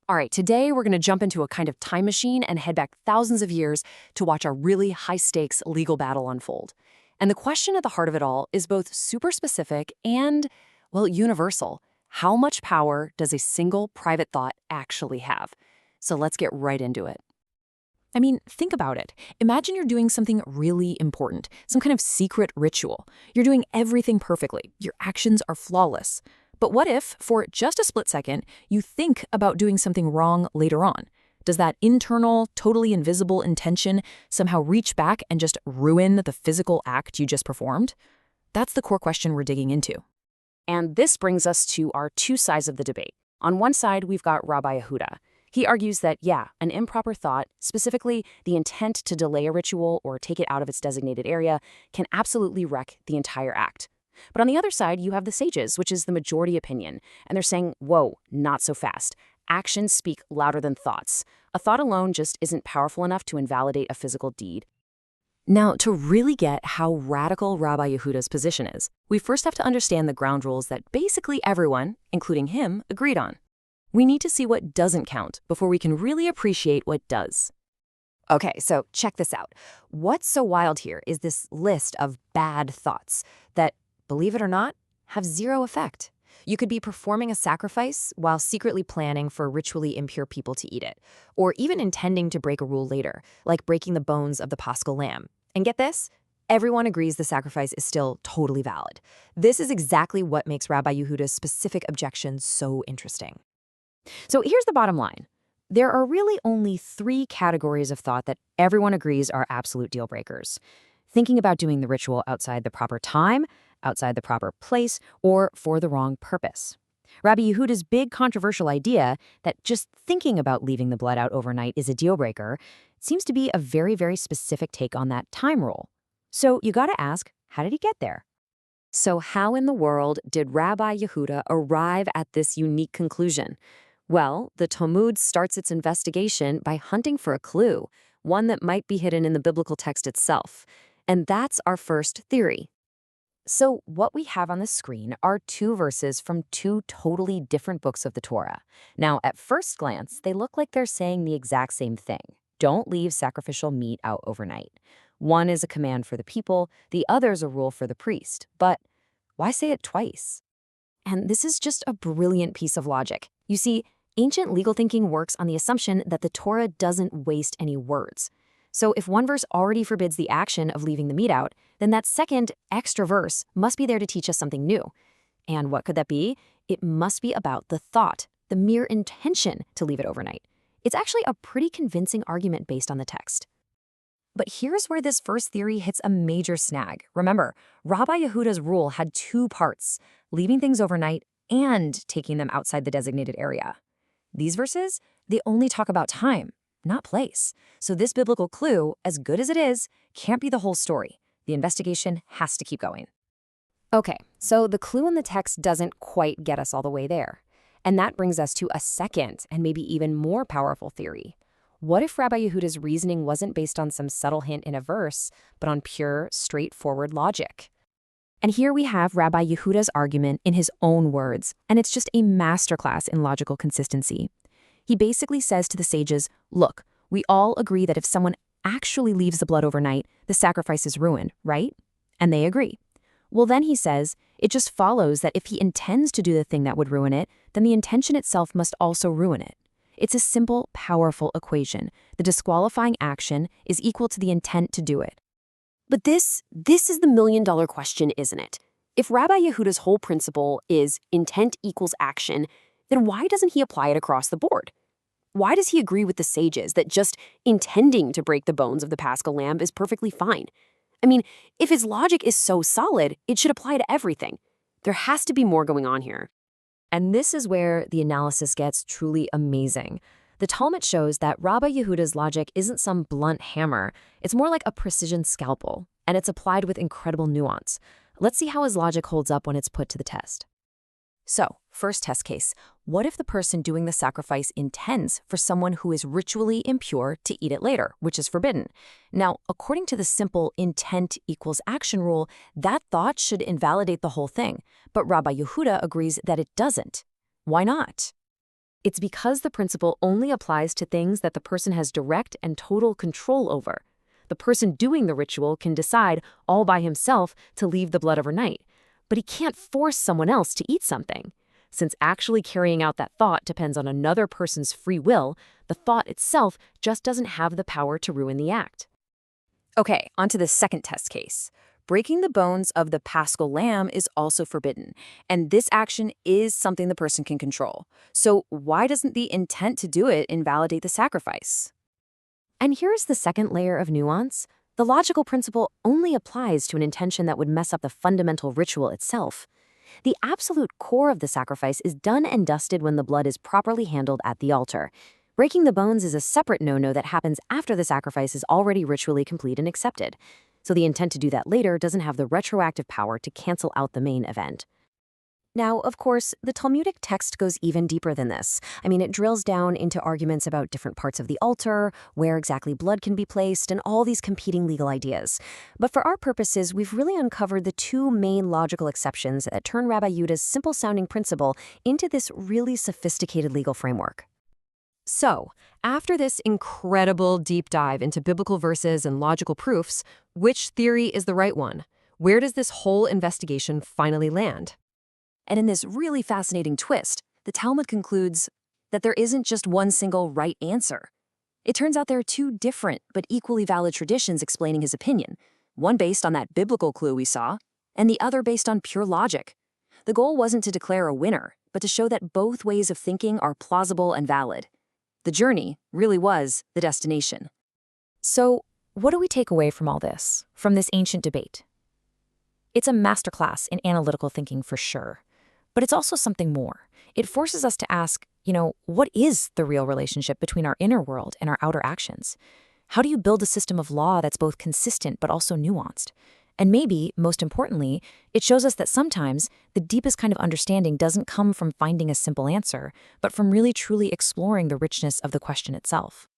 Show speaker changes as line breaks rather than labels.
All right, today we're going to jump into a kind of time machine and head back thousands of years to watch a really high-stakes legal battle unfold. And the question at the heart of it all is both super specific and, well, universal. How much power does a single private thought actually have? So let's get right into it.
I mean, think about it. Imagine you're doing something really important, some kind of secret ritual. You're doing everything perfectly. Your actions are flawless. But what if, for just a split second, you think about doing something wrong later on? Does that internal, totally invisible intention somehow reach back and just ruin the physical act you just performed? That's the core question we're digging into.
And this brings us to our two sides of the debate. On one side, we've got Rabbi Yehuda. He argues that, yeah, an improper thought, specifically the intent to delay a ritual or take it out of its designated area, can absolutely wreck the entire act. But on the other side, you have the sages, which is the majority opinion, and they're saying, whoa, not so fast. Actions speak louder than thoughts. A thought alone just isn't powerful enough to invalidate a physical deed. Now, to really get how radical Rabbi Yehuda's position is, we first have to understand the ground rules that basically everyone, including him, agreed on. We need to see what doesn't count before we can really appreciate what does. Okay, so check this out. What's so wild here is this list of bad thoughts that, believe it or not, have zero effect. You could be performing a sacrifice while secretly planning for ritually impure people to eat it, or even intending to break a rule later, like breaking the bones of the Paschal lamb. And get this? Everyone agrees the sacrifice is still totally valid. This is exactly what makes Rabbi Yehuda's specific objection so interesting. So here's the bottom line. There are really only three categories of thought that everyone agrees are absolute deal breakers. Thinking about doing the ritual outside the proper time, outside the proper place, or for the wrong purpose. Rabbi Yehuda's big controversial idea that just thinking about leaving the blood out overnight is a deal breaker seems to be a very, very specific take on that time rule. So you gotta ask, how did he get there? So how in the world did Rabbi Yehuda arrive at this unique conclusion? Well, the Talmud starts its investigation by hunting for a clue, one that might be hidden in the biblical text itself. And that's our first theory. So what we have on the screen are two verses from two totally different books of the Torah. Now, at first glance, they look like they're saying the exact same thing. Don't leave sacrificial meat out overnight. One is a command for the people, the other is a rule for the priest. But why say it twice? And this is just a brilliant piece of logic. You see, ancient legal thinking works on the assumption that the Torah doesn't waste any words. So if one verse already forbids the action of leaving the meat out, then that second extra verse must be there to teach us something new. And what could that be? It must be about the thought, the mere intention to leave it overnight. It's actually a pretty convincing argument based on the text. But here's where this first theory hits a major snag. Remember, Rabbi Yehuda's rule had two parts, leaving things overnight and taking them outside the designated area. These verses, they only talk about time, not place. So this biblical clue, as good as it is, can't be the whole story. The investigation has to keep going. Okay, so the clue in the text doesn't quite get us all the way there. And that brings us to a second and maybe even more powerful theory. What if Rabbi Yehuda's reasoning wasn't based on some subtle hint in a verse, but on pure, straightforward logic? And here we have Rabbi Yehuda's argument in his own words, and it's just a masterclass in logical consistency. He basically says to the sages, look, we all agree that if someone actually leaves the blood overnight, the sacrifice is ruined, right? And they agree. Well, then he says, it just follows that if he intends to do the thing that would ruin it, then the intention itself must also ruin it. It's a simple, powerful equation. The disqualifying action is equal to the intent to do it. But this is the million-dollar question, isn't it? If Rabbi Yehuda's whole principle is intent equals action, then why doesn't he apply it across the board? Why does he agree with the sages that just intending to break the bones of the Paschal lamb is perfectly fine? I mean, if his logic is so solid, it should apply to everything. There has to be more going on here. And this is where the analysis gets truly amazing. The Talmud shows that Rabbi Yehuda's logic isn't some blunt hammer. It's more like a precision scalpel, and it's applied with incredible nuance. Let's see how his logic holds up when it's put to the test. So, first test case, what if the person doing the sacrifice intends for someone who is ritually impure to eat it later, which is forbidden? Now, according to the simple intent equals action rule, that thought should invalidate the whole thing. But Rabbi Yehuda agrees that it doesn't. Why not? It's because the principle only applies to things that the person has direct and total control over. The person doing the ritual can decide all by himself to leave the blood overnight, but he can't force someone else to eat something. Since actually carrying out that thought depends on another person's free will, the thought itself just doesn't have the power to ruin the act.
Okay, on to the second test case. Breaking the bones of the Paschal lamb is also forbidden, and this action is something the person can control. So why doesn't the intent to do it invalidate the sacrifice?
And here's the second layer of nuance. The logical principle only applies to an intention that would mess up the fundamental ritual itself. The absolute core of the sacrifice is done and dusted when the blood is properly handled at the altar. Breaking the bones is a separate no-no that happens after the sacrifice is already ritually complete and accepted. So the intent to do that later doesn't have the retroactive power to cancel out the main event. Now, of course, the Talmudic text goes even deeper than this. It drills down into arguments about different parts of the altar, where exactly blood can be placed, and all these competing legal ideas. But for our purposes, we've really uncovered the two main logical exceptions that turn Rabbi Yehuda's simple-sounding principle into this really sophisticated legal framework.
So, after this incredible deep dive into biblical verses and logical proofs, which theory is the right one? Where does this whole investigation finally land?
And in this really fascinating twist, the Talmud concludes that there isn't just one single right answer. It turns out there are two different but equally valid traditions explaining his opinion, one based on that biblical clue we saw, and the other based on pure logic. The goal wasn't to declare a winner, but to show that both ways of thinking are plausible and valid. The journey really was the destination.
So, what do we take away from all this, from this ancient debate? It's a masterclass in analytical thinking for sure. But it's also something more. It forces us to ask, what is the real relationship between our inner world and our outer actions? How do you build a system of law that's both consistent but also nuanced? And maybe, most importantly, it shows us that sometimes the deepest kind of understanding doesn't come from finding a simple answer, but from really truly exploring the richness of the question itself.